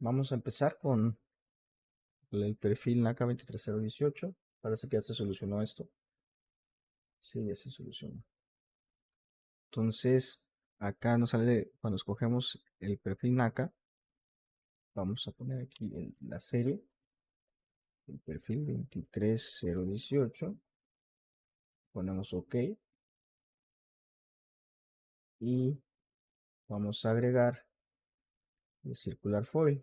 Vamos a empezar con el perfil NACA 23018. Parece que ya se solucionó esto. Sí, ya se solucionó. Entonces, acá nos sale, cuando escogemos el perfil NACA, vamos a poner aquí la serie, el perfil 23018. Ponemos OK y vamos a agregar el circular foil.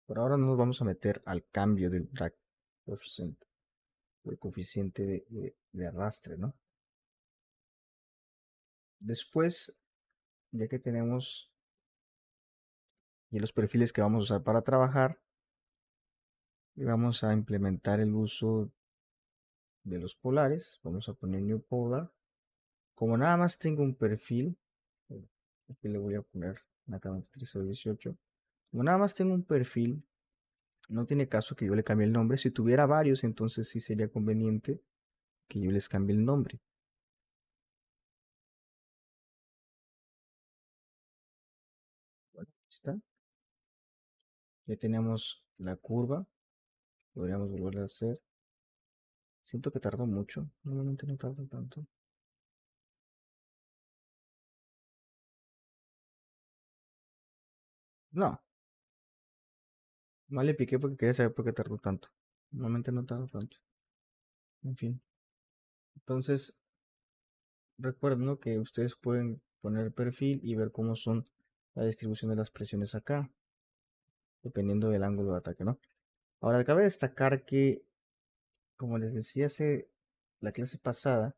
Por ahora no nos vamos a meter al cambio del drag coefficient, el coeficiente de arrastre, ¿no? Después, ya que tenemos y los perfiles que vamos a usar para trabajar, y vamos a implementar el uso de los polares. Vamos a poner new polar. Como nada más tengo un perfil, aquí le voy a poner acá 23018. Como nada más tengo un perfil, no tiene caso que yo le cambie el nombre. Si tuviera varios, entonces sí sería conveniente que yo les cambie el nombre. Bueno, ahí está. Ya tenemos la curva. Podríamos volver a hacer. Siento que tardó mucho. Normalmente no tarda tanto. No, mal le piqué porque quería saber por qué tardó tanto. Normalmente no tarda tanto. En fin. Entonces, recuerden, ¿no?, que ustedes pueden poner el perfil y ver cómo son la distribución de las presiones acá, dependiendo del ángulo de ataque, ¿no? Ahora, cabe destacar que, como les decía hace la clase pasada,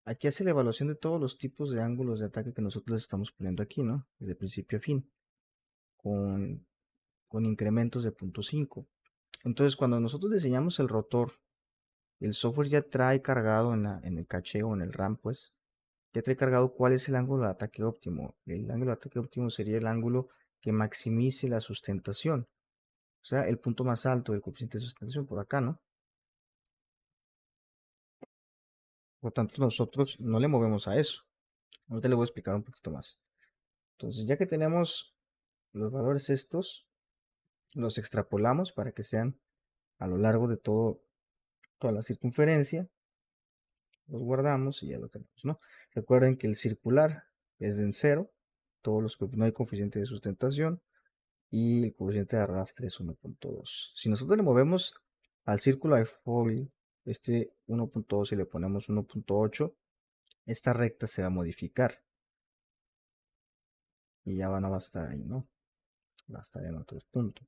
aquí hace la evaluación de todos los tipos de ángulos de ataque que nosotros estamos poniendo aquí, ¿no? Desde principio a fin, con, con incrementos de 0.5. Entonces, cuando nosotros diseñamos el rotor, el software ya trae cargado en el caché o en el RAM, pues, ya trae cargado cuál es el ángulo de ataque óptimo. El ángulo de ataque óptimo sería el ángulo que maximice la sustentación. O sea, el punto más alto del coeficiente de sustentación por acá, ¿no? Por lo tanto, nosotros no le movemos a eso. Ahorita le voy a explicar un poquito más. Entonces, ya que tenemos los valores estos, los extrapolamos para que sean a lo largo de toda la circunferencia. Los guardamos y ya lo tenemos, ¿no? Recuerden que el circular es en 0, todos los que no hay coeficiente de sustentación, y el coeficiente de arrastre es 1.2. Si nosotros le movemos al círculo de foil este 1.2 y le ponemos 1.8, esta recta se va a modificar y ya no va a estar ahí, ¿no? Va a estar en otro punto.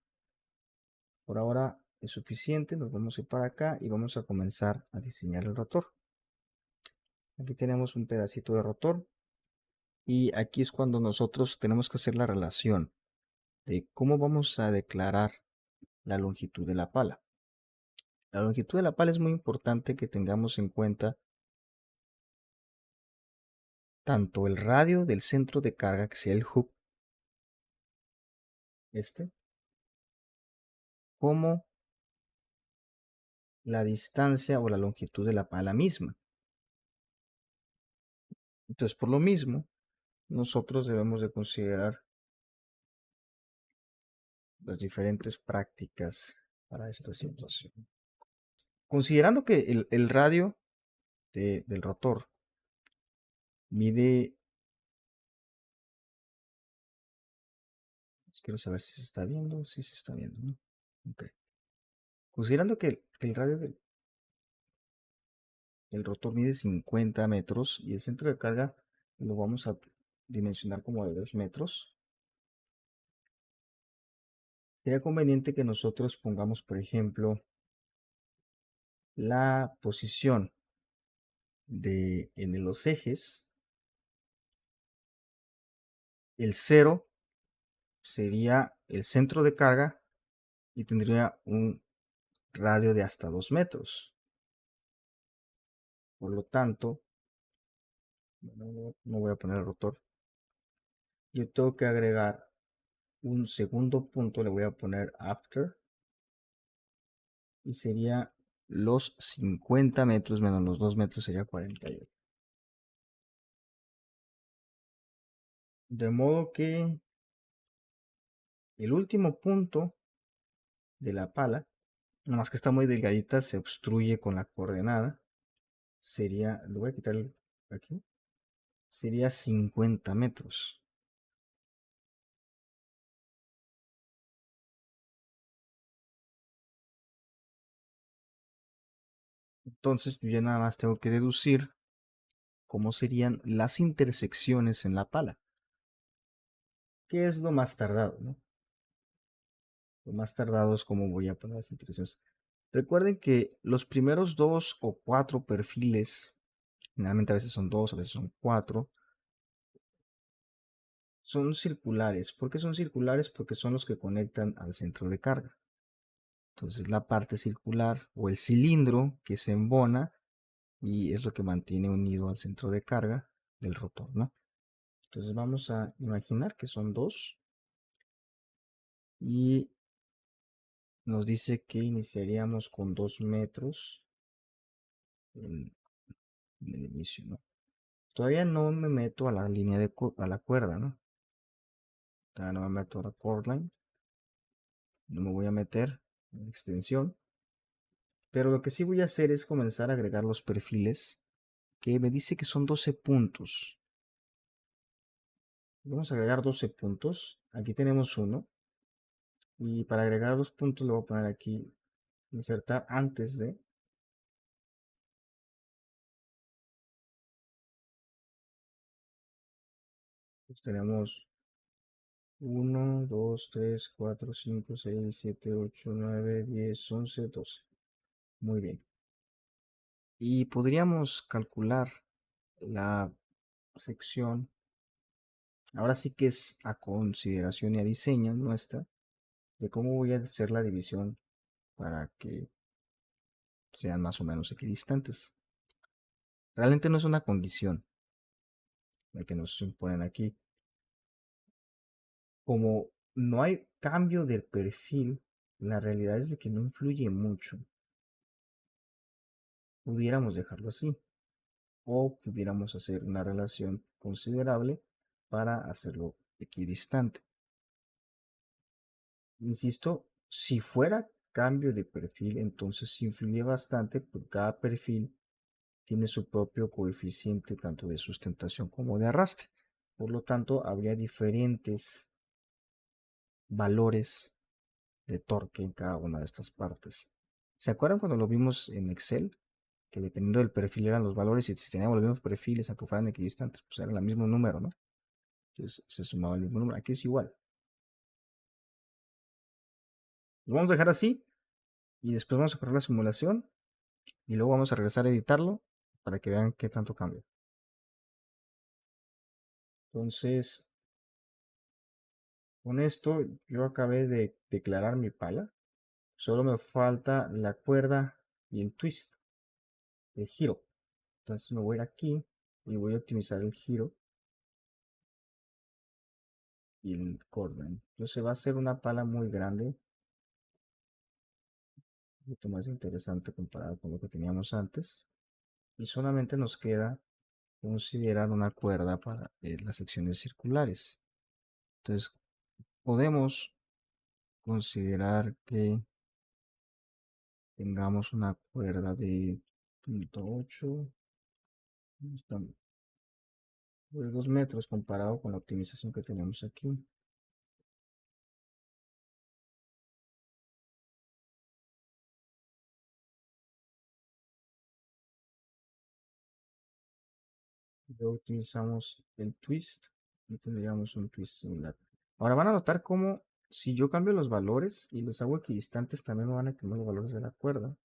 Por ahora es suficiente, nos vamos a ir para acá y vamos a comenzar a diseñar el rotor. Aquí tenemos un pedacito de rotor y aquí es cuando nosotros tenemos que hacer la relación de cómo vamos a declarar la longitud de la pala. La longitud de la pala es muy importante que tengamos en cuenta tanto el radio del centro de carga, que sea el hub, como la distancia o la longitud de la pala misma. Entonces, por lo mismo, nosotros debemos de considerar las diferentes prácticas para esta situación. Considerando que el radio del rotor mide, quiero saber si se está viendo, si se está viendo, ¿no? Okay. Considerando que el radio del rotor mide 50 metros y el centro de carga lo vamos a dimensionar como de 2 metros, sería conveniente que nosotros pongamos, por ejemplo, la posición en los ejes. El 0 sería el centro de carga y tendría un radio de hasta 2 metros. Por lo tanto, no voy a poner el rotor. Yo tengo que agregar un segundo punto, le voy a poner after, y sería los 50 metros menos los 2 metros sería 48. De modo que El último punto de la pala, nomás que está muy delgadita, se obstruye con la coordenada. Sería, le voy a quitar aquí, sería 50 metros. Entonces yo ya nada más tengo que deducir cómo serían las intersecciones en la pala, que es lo más tardado, ¿no? Lo más tardado es cómo voy a poner las intersecciones. Recuerden que los primeros dos o cuatro perfiles, generalmente a veces son dos, a veces son cuatro, son circulares. ¿Por qué son circulares? Porque son los que conectan al centro de carga. Entonces la parte circular o el cilindro que se embona y es lo que mantiene unido al centro de carga del rotor, ¿no? Entonces vamos a imaginar que son dos y nos dice que iniciaríamos con 2 metros en, en el inicio, ¿no? Todavía no me meto a la línea a la cuerda, ¿no? Todavía no me meto a la cord line, no me voy a meter en extensión, pero lo que sí voy a hacer es comenzar a agregar los perfiles que me dice que son 12 puntos. Vamos a agregar 12 puntos. Aquí tenemos uno. Y para agregar los puntos le voy a poner aquí insertar antes de. Pues tenemos 1, 2, 3, 4, 5, 6, 7, 8, 9, 10, 11, 12. Muy bien. Y podríamos calcular la sección. Ahora sí que es a consideración y a diseño nuestra de cómo voy a hacer la división para que sean más o menos equidistantes. Realmente no es una condición la que nos imponen aquí. Como no hay cambio del perfil, la realidad es de que no influye mucho. Pudiéramos dejarlo así o pudiéramos hacer una relación considerable para hacerlo equidistante. Insisto, si fuera cambio de perfil, entonces influye bastante porque cada perfil tiene su propio coeficiente tanto de sustentación como de arrastre. Por lo tanto, habría diferentes valores de torque en cada una de estas partes. ¿Se acuerdan cuando lo vimos en Excel? Que dependiendo del perfil eran los valores y si teníamos los mismos perfiles, aunque fueran equidistantes, pues era el mismo número, ¿no? Entonces se sumaba el mismo número. Aquí es igual. Lo vamos a dejar así y después vamos a correr la simulación y luego vamos a regresar a editarlo para que vean qué tanto cambia. Entonces, con esto yo acabé de declarar mi pala. Solo me falta la cuerda y el twist, el giro. Entonces me voy a ir aquí y voy a optimizar el giro y el cordon. Entonces va a ser una pala muy grande, un poquito más interesante comparado con lo que teníamos antes. Y solamente nos queda considerar una cuerda para las secciones circulares. Entonces podemos considerar que tengamos una cuerda de 0.8, de 2 metros comparado con la optimización que tenemos aquí. Luego utilizamos el twist y tendríamos un twist similar. Ahora van a notar cómo si yo cambio los valores y los hago equidistantes, también me van a cambiar los valores de la cuerda.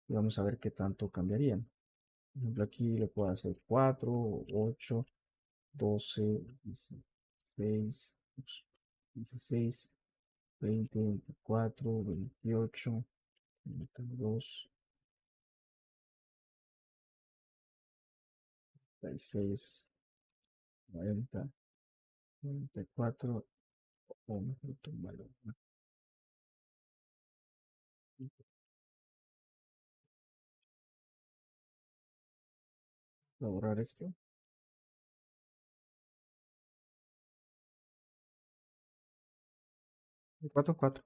Y vamos a ver qué tanto cambiarían. Por ejemplo, aquí le puedo hacer 4, 8, 12, 16, 16, 20, 24, 28, 22, 36, 40, 44, o me falta un valor. Voy a borrar esto. De 4 en 4.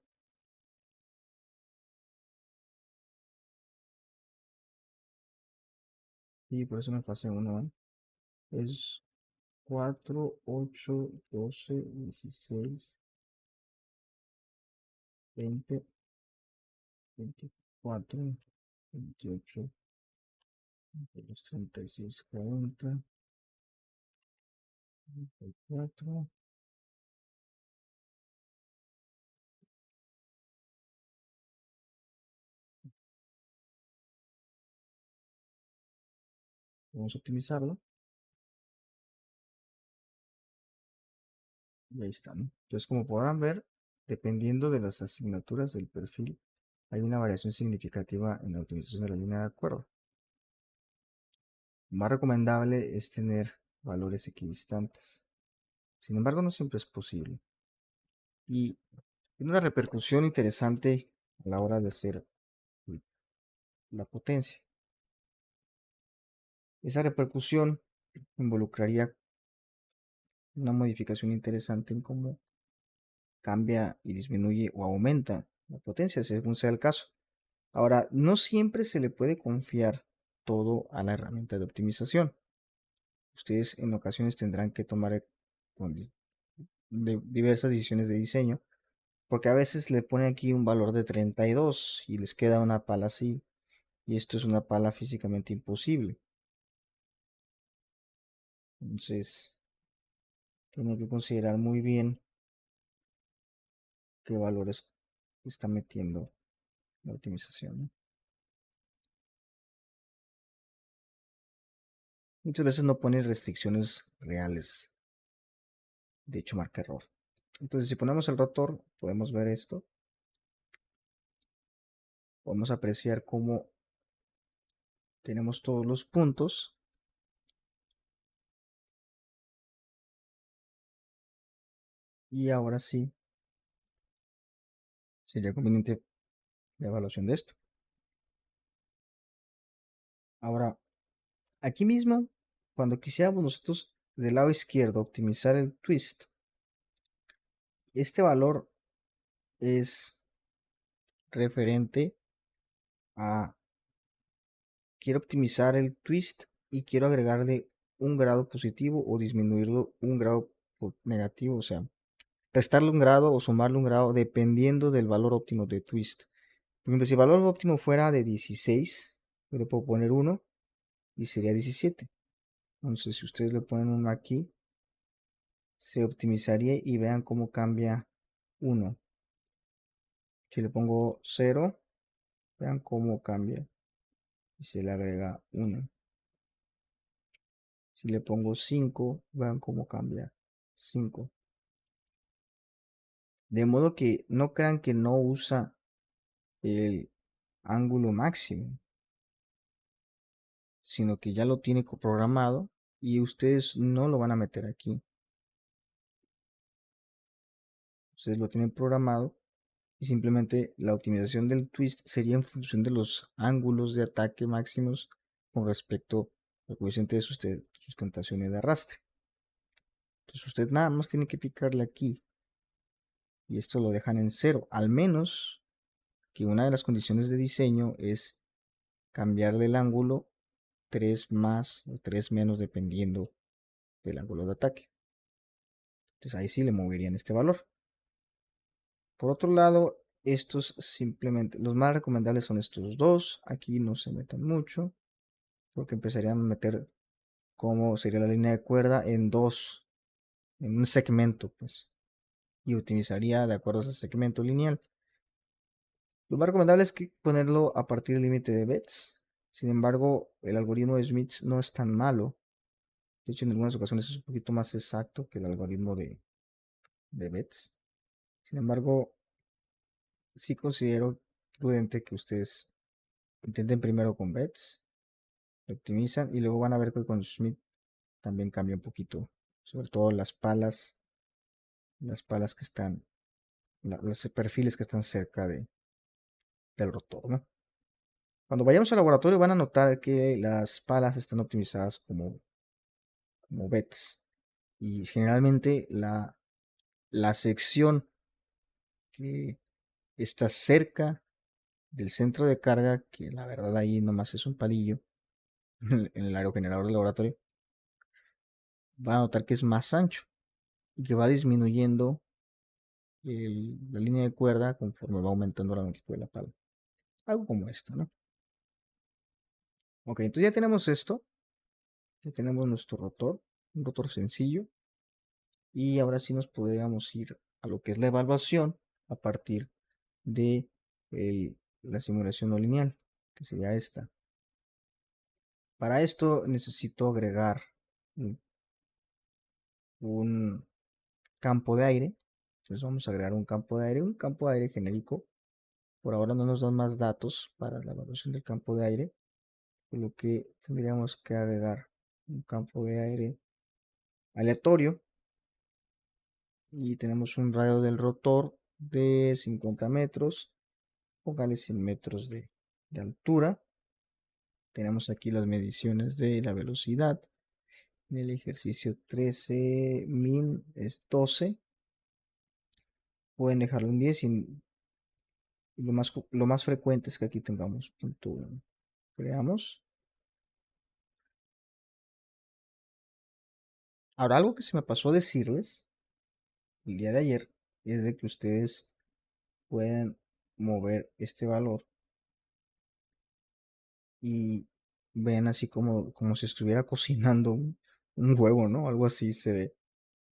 Y por eso me fase 1, es 4, 8, 12, 16, 20, 24, 28, 36, 40, 34. Vamos a optimizarlo. Y ahí está, ¿no? Entonces, como podrán ver, dependiendo de las asignaturas del perfil, hay una variación significativa en la utilización de la línea de acuerdo. Lo más recomendable es tener valores equidistantes. Sin embargo, no siempre es posible. Y tiene una repercusión interesante a la hora de hacer la potencia. Esa repercusión involucraría una modificación interesante en cómo cambia y disminuye o aumenta la potencia, según sea el caso. Ahora, no siempre se le puede confiar todo a la herramienta de optimización. Ustedes en ocasiones tendrán que tomar diversas decisiones de diseño, porque a veces le ponen aquí un valor de 32 y les queda una pala así, y esto es una pala físicamente imposible. Entonces, tienen que considerar muy bien qué valores está metiendo la optimización, ¿no? Muchas veces no pone restricciones reales, de hecho marca error. Entonces, si ponemos el rotor, podemos ver esto. Podemos apreciar cómo tenemos todos los puntos. Y ahora sí, sería conveniente la evaluación de esto. Ahora, aquí mismo, cuando quisiéramos nosotros del lado izquierdo optimizar el twist, este valor es referente a quiero optimizar el twist y quiero agregarle un grado positivo o disminuirlo un grado negativo, o sea, restarle un grado o sumarle un grado dependiendo del valor óptimo de twist. Por ejemplo, si el valor óptimo fuera de 16, yo le puedo poner 1 y sería 17. Entonces, si ustedes le ponen 1 aquí, se optimizaría y vean cómo cambia 1. Si le pongo 0, vean cómo cambia y se le agrega 1. Si le pongo 5, vean cómo cambia 5. De modo que no crean que no usa el ángulo máximo, sino que ya lo tiene programado y ustedes no lo van a meter aquí. Ustedes lo tienen programado y simplemente la optimización del twist sería en función de los ángulos de ataque máximos con respecto al coeficiente de sustentación y de arrastre. Entonces usted nada más tiene que picarle aquí y esto lo dejan en 0, al menos que una de las condiciones de diseño es cambiarle el ángulo 3 más o 3 menos dependiendo del ángulo de ataque. Entonces ahí sí le moverían este valor. Por otro lado, estos simplemente, los más recomendables son estos dos. Aquí no se metan mucho, porque empezarían a meter cómo sería la línea de cuerda en dos, en un segmento, pues, y utilizaría de acuerdo a ese segmento lineal. Lo más recomendable es que ponerlo a partir del límite de Betz. Sin embargo, el algoritmo de Schmidt no es tan malo. De hecho, en algunas ocasiones es un poquito más exacto que el algoritmo de Betz. Sin embargo, sí considero prudente que ustedes intenten primero con Betz, lo optimizan y luego van a ver que con Schmidt también cambia un poquito. Sobre todo las palas que están, los perfiles que están cerca del rotor, ¿no? Cuando vayamos al laboratorio van a notar que las palas están optimizadas como bets. Y generalmente la sección que está cerca del centro de carga, que la verdad ahí nomás es un palillo, en el aerogenerador del laboratorio, va a notar que es más ancho y que va disminuyendo la línea de cuerda conforme va aumentando la longitud de la pala. Algo como esto, ¿no? Ok, entonces ya tenemos esto. Ya tenemos nuestro rotor, un rotor sencillo. Y ahora sí nos podríamos ir a lo que es la evaluación a partir de la simulación no lineal, que sería esta. Para esto necesito agregar un campo de aire. Entonces vamos a agregar un campo de aire genérico. Por ahora no nos dan más datos para la evaluación del campo de aire, por lo que tendríamos que agregar un campo de aire aleatorio y tenemos un radio del rotor de 50 metros, póngale 100 metros de altura. Tenemos aquí las mediciones de la velocidad. En el ejercicio 13.000 es 12. Pueden dejarlo en 10 y lo más frecuente es que aquí tengamos punto 1. Creamos. Ahora, algo que se me pasó a decirles el día de ayer es de que ustedes pueden mover este valor y ven así como si estuviera cocinando un huevo, ¿no? Algo así se ve.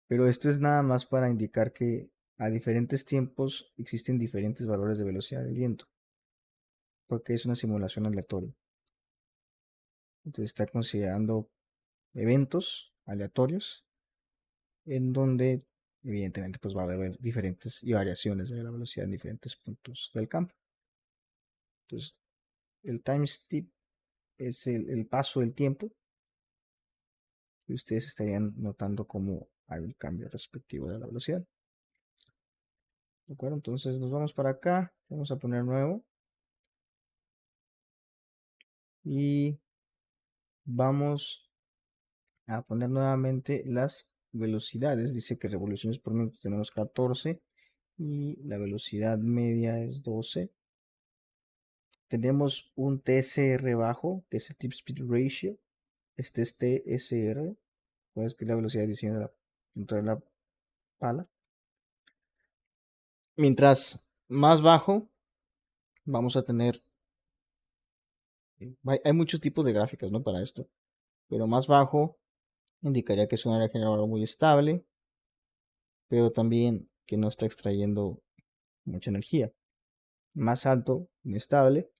Pero esto es nada más para indicar que a diferentes tiempos existen diferentes valores de velocidad del viento, porque es una simulación aleatoria. Entonces está considerando eventos aleatorios en donde evidentemente pues va a haber diferentes y variaciones de la velocidad en diferentes puntos del campo. Entonces el time step es el paso del tiempo y ustedes estarían notando cómo hay un cambio respectivo de la velocidad. ¿De acuerdo? Entonces nos vamos para acá, vamos a poner nuevo y vamos a poner nuevamente las velocidades. Dice que revoluciones por minuto tenemos 14 y la velocidad media es 12. Tenemos un TSR bajo, que es el Tip Speed Ratio. Este es TSR, pues que es la velocidad de diseño de la punta de la pala. Mientras más bajo, vamos a tener. Hay muchos tipos de gráficas, ¿no? Para esto. Pero más bajo indicaría que es un área generadora muy estable, pero también que no está extrayendo mucha energía. Más alto, inestable,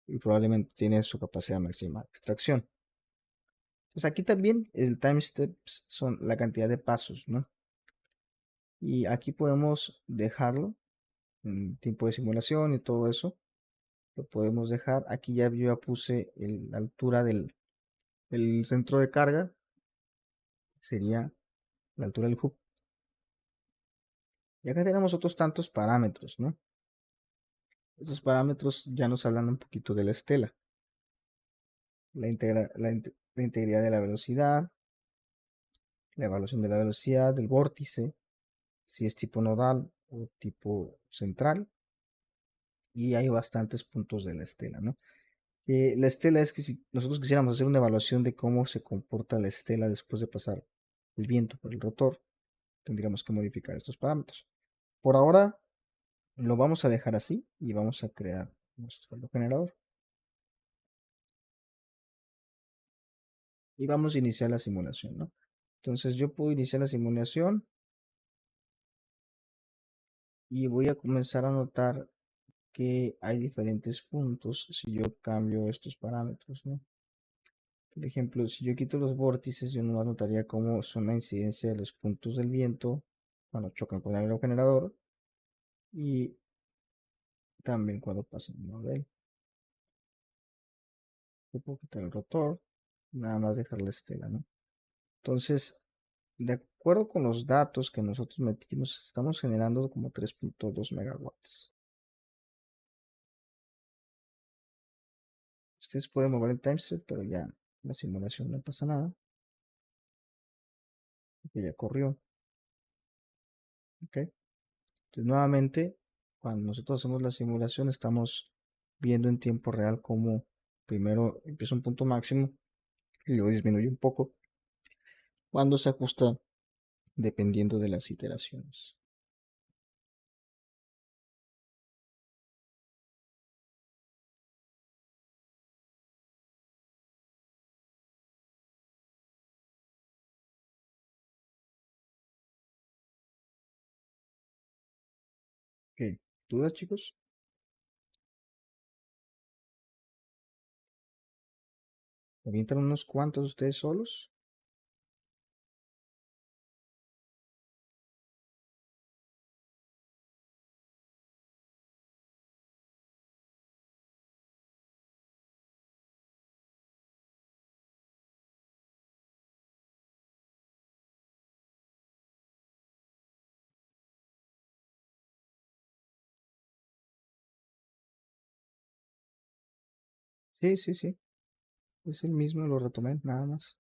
y probablemente tiene su capacidad máxima de extracción. Pues aquí también el time steps son la cantidad de pasos, ¿no? Y aquí podemos dejarlo en tiempo de simulación y todo eso. Lo podemos dejar. Aquí ya yo ya puse la altura del centro de carga. Sería la altura del hub. Y acá tenemos otros tantos parámetros, ¿no? Estos parámetros ya nos hablan un poquito de la estela. La integridad de la velocidad, la evaluación de la velocidad, del vórtice, si es tipo nodal o tipo central. Y hay bastantes puntos de la estela, ¿no? La estela es que si nosotros quisiéramos hacer una evaluación de cómo se comporta la estela después de pasar el viento por el rotor, tendríamos que modificar estos parámetros. Por ahora lo vamos a dejar así y vamos a crear nuestro generador. Y vamos a iniciar la simulación, ¿no? Entonces yo puedo iniciar la simulación y voy a comenzar a notar que hay diferentes puntos si yo cambio estos parámetros, ¿no? Por ejemplo, si yo quito los vórtices, yo no notaría cómo son la incidencia de los puntos del viento cuando chocan con el aerogenerador y también cuando pasan ¿no? de él. Yo puedo quitar el rotor, nada más dejar la estela, ¿no? Entonces, de acuerdo con los datos que nosotros metimos, estamos generando como 3.2 megawatts. Ustedes pueden mover el timeset, pero ya la simulación no pasa nada. Porque ya corrió. Ok. Entonces nuevamente Cuando nosotros hacemos la simulación, estamos viendo en tiempo real cómo primero empieza un punto máximo y luego disminuye un poco cuando se ajusta dependiendo de las iteraciones. Ok, ¿dudas, chicos? ¿Avientan unos cuantos ustedes solos? Sí, sí, sí. Es el mismo, lo retomé, nada más.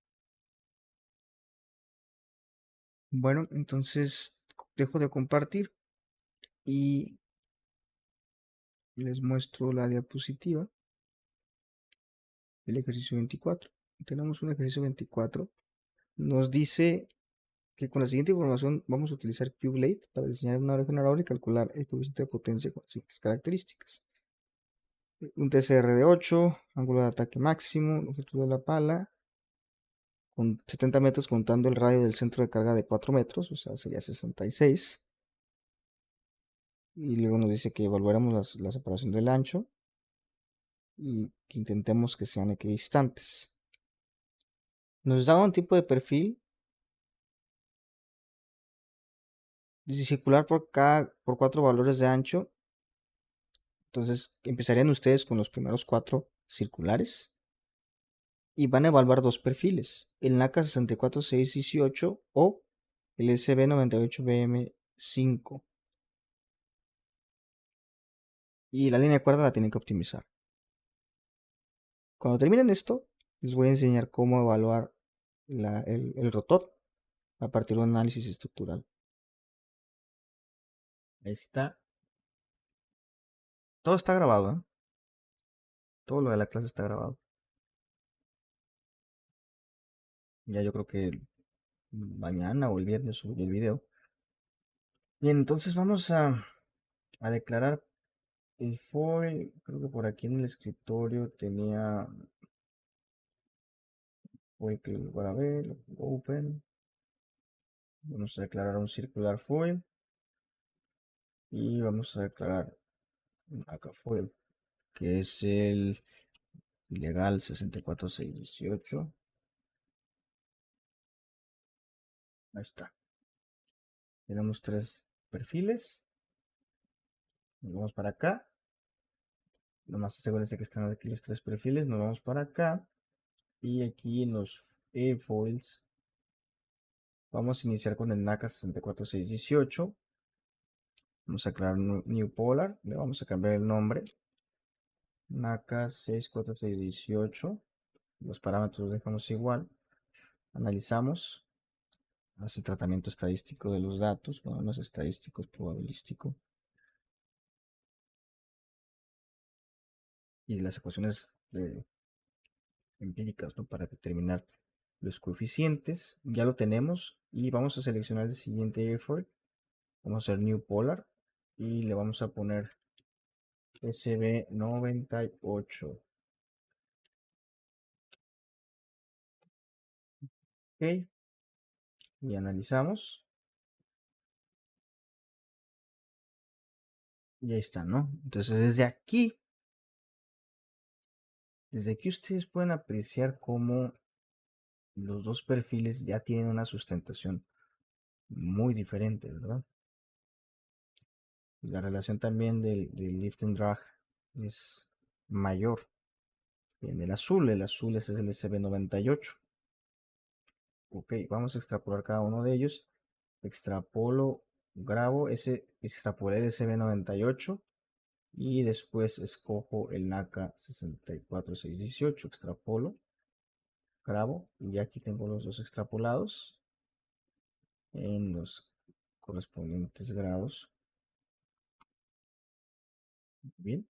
Bueno, entonces dejo de compartir y les muestro la diapositiva del ejercicio 24. Tenemos un ejercicio 24. Nos dice que con la siguiente información vamos a utilizar QBlade para diseñar una red generadora y calcular el coeficiente de potencia con las siguientes características. Un TCR de 8, ángulo de ataque máximo, longitud de la pala, con 70 metros contando el radio del centro de carga de 4 metros, o sea, sería 66. Y luego nos dice que evaluáramos la separación del ancho y que intentemos que sean equidistantes. Nos da un tipo de perfil circular por 4 valores de ancho. Entonces empezarían ustedes con los primeros 4 circulares y van a evaluar dos perfiles, el NACA 64618 o el SB98BM5. Y la línea de cuerda la tienen que optimizar. Cuando terminen esto, les voy a enseñar cómo evaluar el rotor a partir de un análisis estructural. Ahí está. Todo está grabado, ¿eh? Todo lo de la clase está grabado. Ya yo creo que mañana o el viernes subiré el video. Bien, entonces vamos a declarar el foil. Creo que por aquí en el escritorio tenía foil que para ver. Open. Vamos a declarar un circular foil. Y vamos a declarar un acá foil, que es el ilegal 64618. Ahí está. Tenemos tres perfiles. Nos vamos para acá. Nomás asegúrense que están aquí los tres perfiles. Nos vamos para acá. Y aquí en los foils vamos a iniciar con el NACA 64618. Vamos a crear un new polar. Le vamos a cambiar el nombre. NACA 64618. Los parámetros los dejamos igual. Analizamos. Hace tratamiento estadístico de los datos. Bueno, no es estadístico, es probabilístico. Y las ecuaciones empíricas, ¿no? Para determinar los coeficientes. Ya lo tenemos. Y vamos a seleccionar el siguiente effort. Vamos a hacer new polar. Y le vamos a poner SB98. Ok. Y analizamos. Y ahí está, ¿no? Entonces desde aquí ustedes pueden apreciar cómo los dos perfiles ya tienen una sustentación muy diferente, ¿verdad? La relación también del lift and drag es mayor. En el azul es el SB98. Ok, vamos a extrapolar cada uno de ellos. Extrapolo, grabo extrapolé el SB98 y después escojo el NACA 64618, extrapolo, grabo y aquí tengo los dos extrapolados en los correspondientes grados. Bien,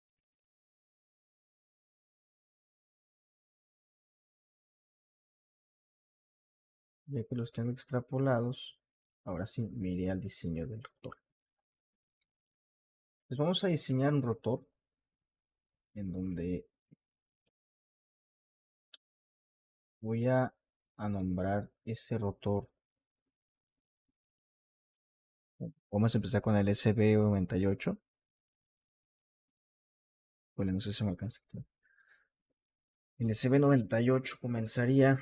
ya que los tengo extrapolados, ahora sí me iré al diseño del rotor. Pues vamos a diseñar un rotor en donde voy a nombrar este rotor. Vamos a empezar con el SB98. Bueno, no sé si me alcanza. El SB98 comenzaría.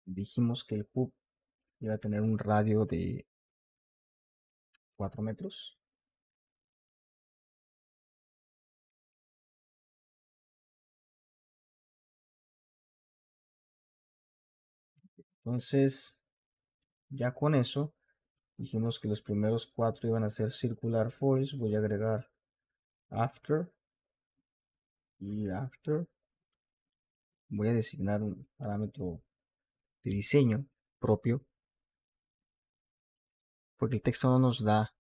Dijimos que el pub iba a tener un radio de 4 metros. Entonces, ya con eso, dijimos que los primeros 4 iban a ser circular force. Voy a agregar after y after. Voy a designar un parámetro de diseño propio, porque el texto no nos da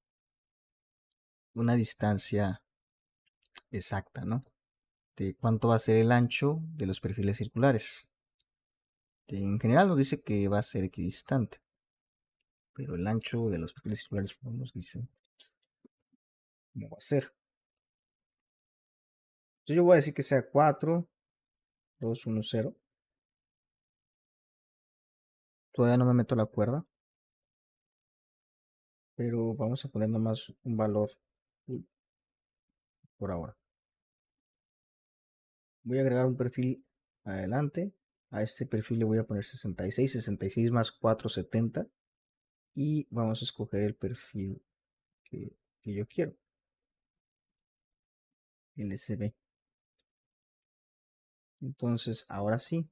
una distancia exacta, ¿no? De cuánto va a ser el ancho de los perfiles circulares. En general nos dice que va a ser equidistante, pero el ancho de los perfiles circulares no nos dice cómo va a ser. Entonces yo voy a decir que sea 4, 2, 1, 0. Todavía no me meto la cuerda, pero vamos a poner nomás un valor por ahora. Voy a agregar un perfil adelante. A este perfil le voy a poner 66, 66 más 4, 70. Y vamos a escoger el perfil que yo quiero, el SB. Entonces, ahora sí,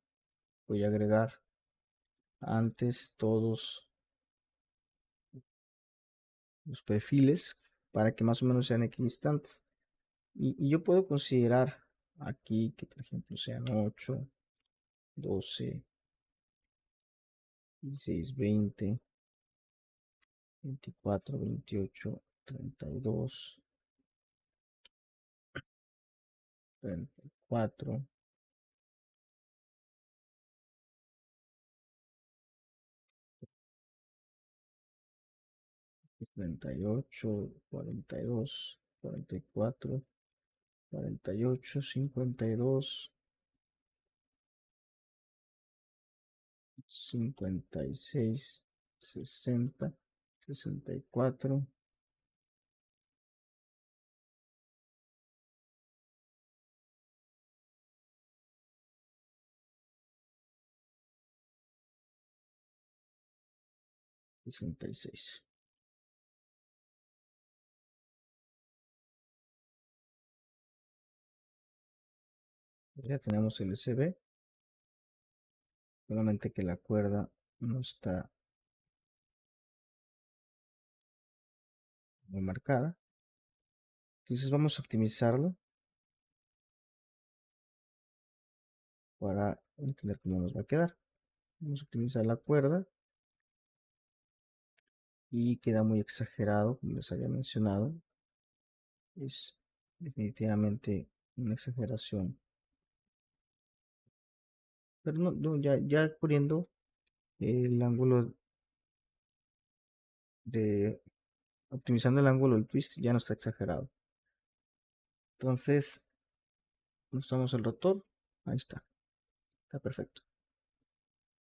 voy a agregar antes todos los perfiles para que más o menos sean equidistantes. Y yo puedo considerar aquí que, por ejemplo, sean 8, 12, 16, 20, 24, 28, 32, 34, 38, 42, 44, 48, 52, 56, 60, 64, 66. Ya tenemos el SB, solamente que la cuerda no está muy marcada. Entonces vamos a optimizarlo para entender cómo nos va a quedar. Vamos a optimizar la cuerda y queda muy exagerado, como les había mencionado. Es definitivamente una exageración. Pero no, ya poniendo el ángulo de, optimizando el ángulo del twist, ya no está exagerado. Entonces, mostramos el rotor. Ahí está perfecto.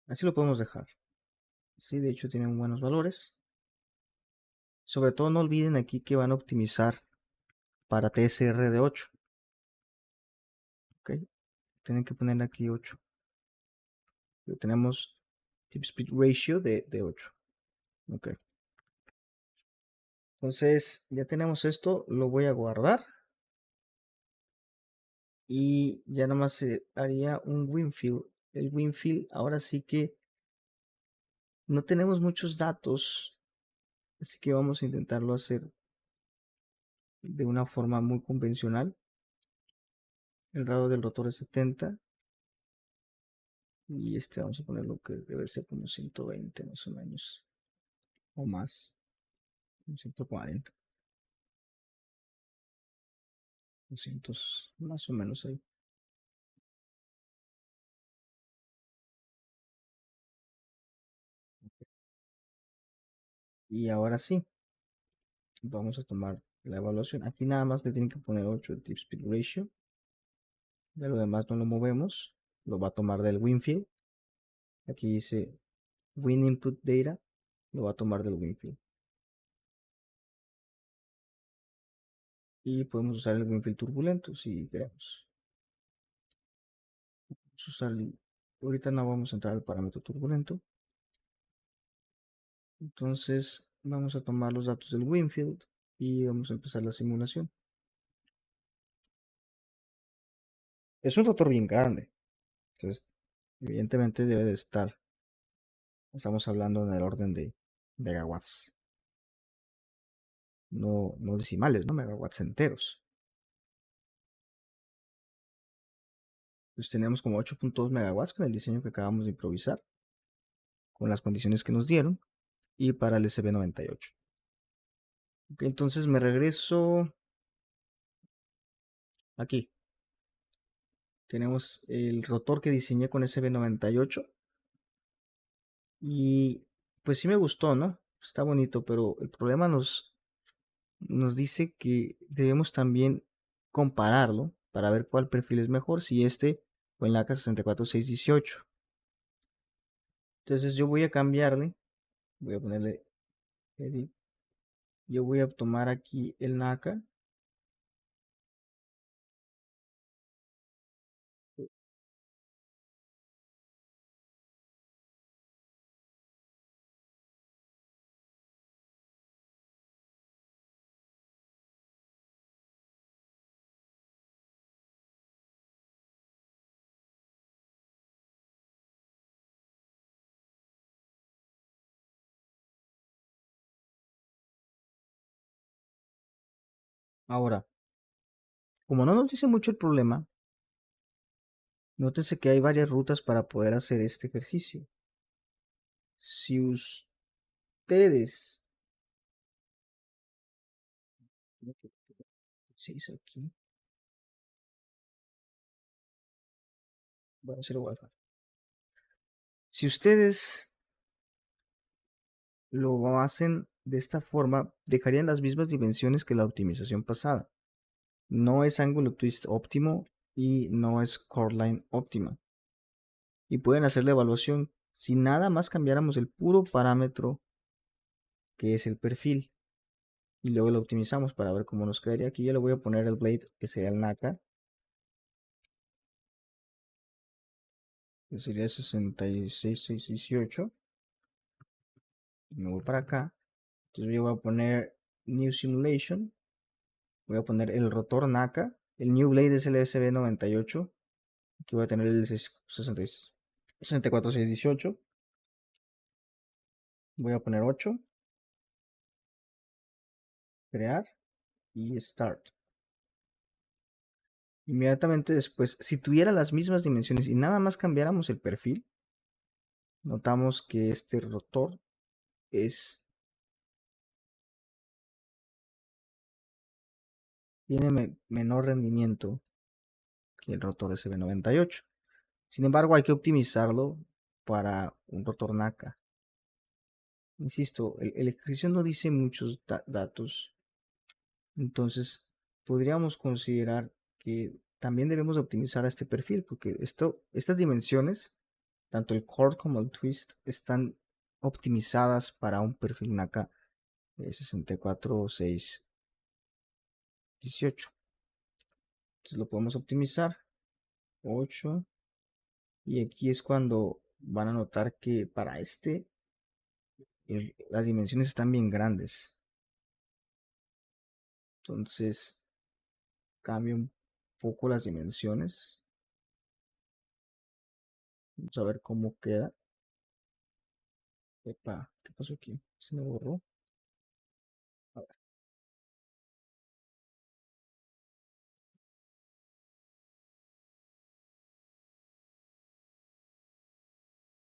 Así lo podemos dejar. Sí, de hecho tienen buenos valores. Sobre todo no olviden aquí que van a optimizar para TSR de 8. ¿Ok? Tienen que poner aquí 8. Tenemos tip speed ratio de 8. Ok. Entonces ya tenemos esto. Lo voy a guardar. Y ya nada más se haría un Winfield. El Winfield ahora sí que no tenemos muchos datos. Así que vamos a intentarlo hacer de una forma muy convencional. El radio del rotor es 70. Y este vamos a ponerlo que debe ser como 120 más o menos. O más. 140. 200, más o menos ahí. Y ahora sí, vamos a tomar la evaluación. Aquí nada más le tienen que poner 8 de tip speed ratio. De lo demás no lo movemos. Lo va a tomar del WinField. Aquí dice Win Input Data. Lo va a tomar del WinField. Y podemos usar el WinField turbulento si queremos. Vamos a usar ahorita no vamos a entrar al parámetro turbulento. Entonces vamos a tomar los datos del WinField y vamos a empezar la simulación. Es un rotor bien grande. Entonces, evidentemente debe de estar. Estamos hablando en el orden de megawatts. No decimales, no megawatts enteros. Entonces tenemos como 8.2 megawatts con el diseño que acabamos de improvisar, con las condiciones que nos dieron, y para el SB98. Ok, entonces me regreso aquí. Tenemos el rotor que diseñé con SB98 y pues sí me gustó, ¿no? Está bonito, pero el problema nos dice que debemos también compararlo para ver cuál perfil es mejor, si este o el NACA 64618. Entonces yo voy a cambiarle, voy a ponerle edit. Yo voy a tomar aquí el NACA. Ahora, como no nos dice mucho el problema, nótese que hay varias rutas para poder hacer este ejercicio. Si ustedes, ¿qué dice aquí? Voy a hacer Wi-Fi. Si ustedes lo hacen de esta forma, dejarían las mismas dimensiones que la optimización pasada. No es ángulo twist óptimo y no es chordline óptima. Y pueden hacer la evaluación si nada más cambiáramos el puro parámetro que es el perfil. Y luego lo optimizamos para ver cómo nos quedaría. Aquí yo le voy a poner el blade, que sería el NACA, que sería 66618. Me voy para acá. Entonces yo voy a poner New Simulation. Voy a poner el rotor NACA. El New Blade es el SB98. Aquí voy a tener el 64618. Voy a poner 8. Crear y Start. Inmediatamente después, si tuviera las mismas dimensiones y nada más cambiáramos el perfil, notamos que este rotor es, tiene menor rendimiento que el rotor SB98. Sin embargo, hay que optimizarlo para un rotor NACA. Insisto, el ejercicio no dice muchos datos, entonces podríamos considerar que también debemos optimizar a este perfil, porque estas dimensiones, tanto el core como el twist, están optimizadas para un perfil NACA 64618. Entonces lo podemos optimizar 8, y aquí es cuando van a notar que para las dimensiones están bien grandes. Entonces cambio un poco las dimensiones. Vamos a ver cómo queda. Epa, ¿qué pasó aquí? Se me borró. A ver,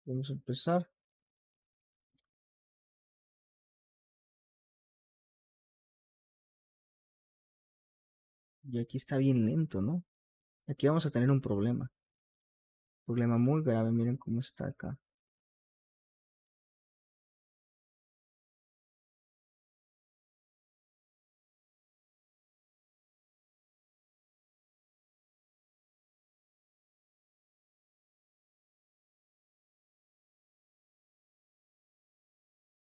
vamos a empezar. Y aquí está bien lento, ¿no? Aquí vamos a tener un problema muy grave. Miren cómo está acá.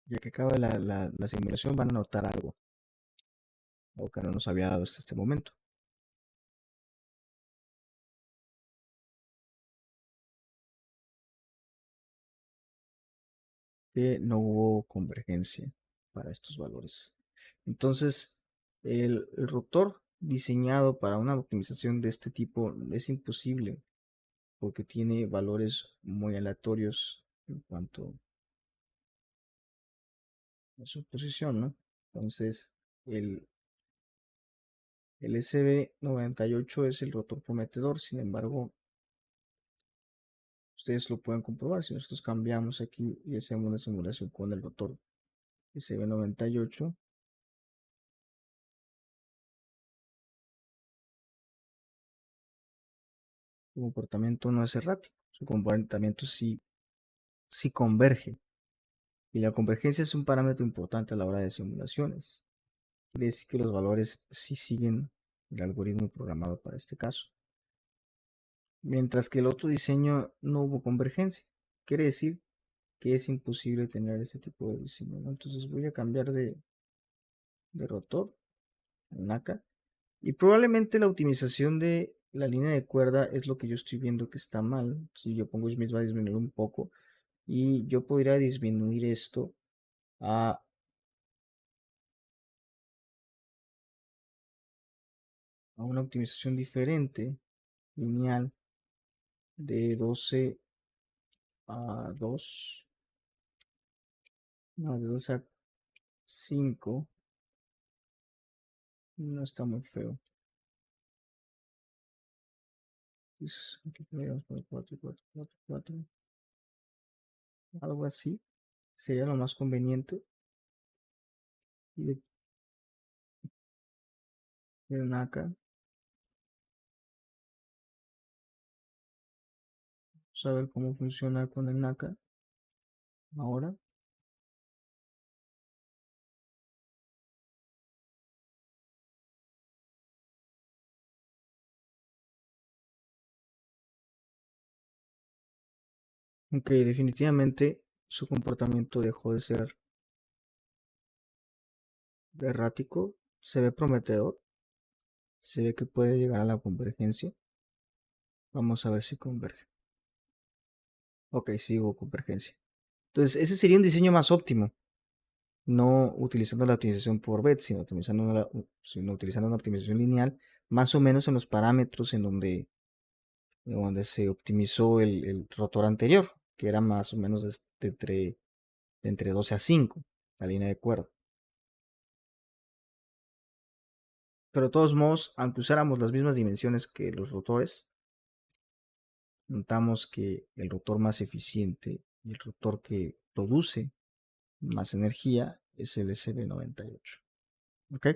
Ya que acabe la simulación van a notar algo, que no nos había dado hasta este momento, que no hubo convergencia para estos valores. Entonces, el rotor diseñado para una optimización de este tipo es imposible porque tiene valores muy aleatorios en cuanto a su posición, ¿no? Entonces, el, el SB98 es el rotor prometedor, sin embargo, ustedes lo pueden comprobar si nosotros cambiamos aquí y hacemos una simulación con el rotor SB98. Su comportamiento no es errático, su comportamiento sí converge. Y la convergencia es un parámetro importante a la hora de simulaciones. Quiere decir que los valores sí siguen el algoritmo programado para este caso. Mientras que el otro diseño no hubo convergencia. Quiere decir que es imposible tener ese tipo de diseño, ¿no? Entonces voy a cambiar de rotor en NACA. Y probablemente la optimización de la línea de cuerda es lo que yo estoy viendo que está mal. Si yo pongo Smith va a disminuir un poco. Y yo podría disminuir esto a, a una optimización diferente, lineal, de 12 a 2, no, de 12 a 5. No está muy feo. Aquí podríamos poner 4, 4, 4, 4. Algo así sería lo más conveniente. Y de NACA. Vamos a ver cómo funciona con el NACA ahora. Aunque definitivamente su comportamiento dejó de ser errático, se ve prometedor, se ve que puede llegar a la convergencia. Vamos a ver si converge. Ok, sí hubo convergencia. Entonces, ese sería un diseño más óptimo. No utilizando la optimización por bit, sino utilizando una optimización lineal, más o menos en los parámetros en donde se optimizó el rotor anterior, que era más o menos de entre 12 a 5, la línea de cuerda. Pero de todos modos, aunque usáramos las mismas dimensiones que los rotores, notamos que el rotor más eficiente y el rotor que produce más energía es el SB98. ¿Ok?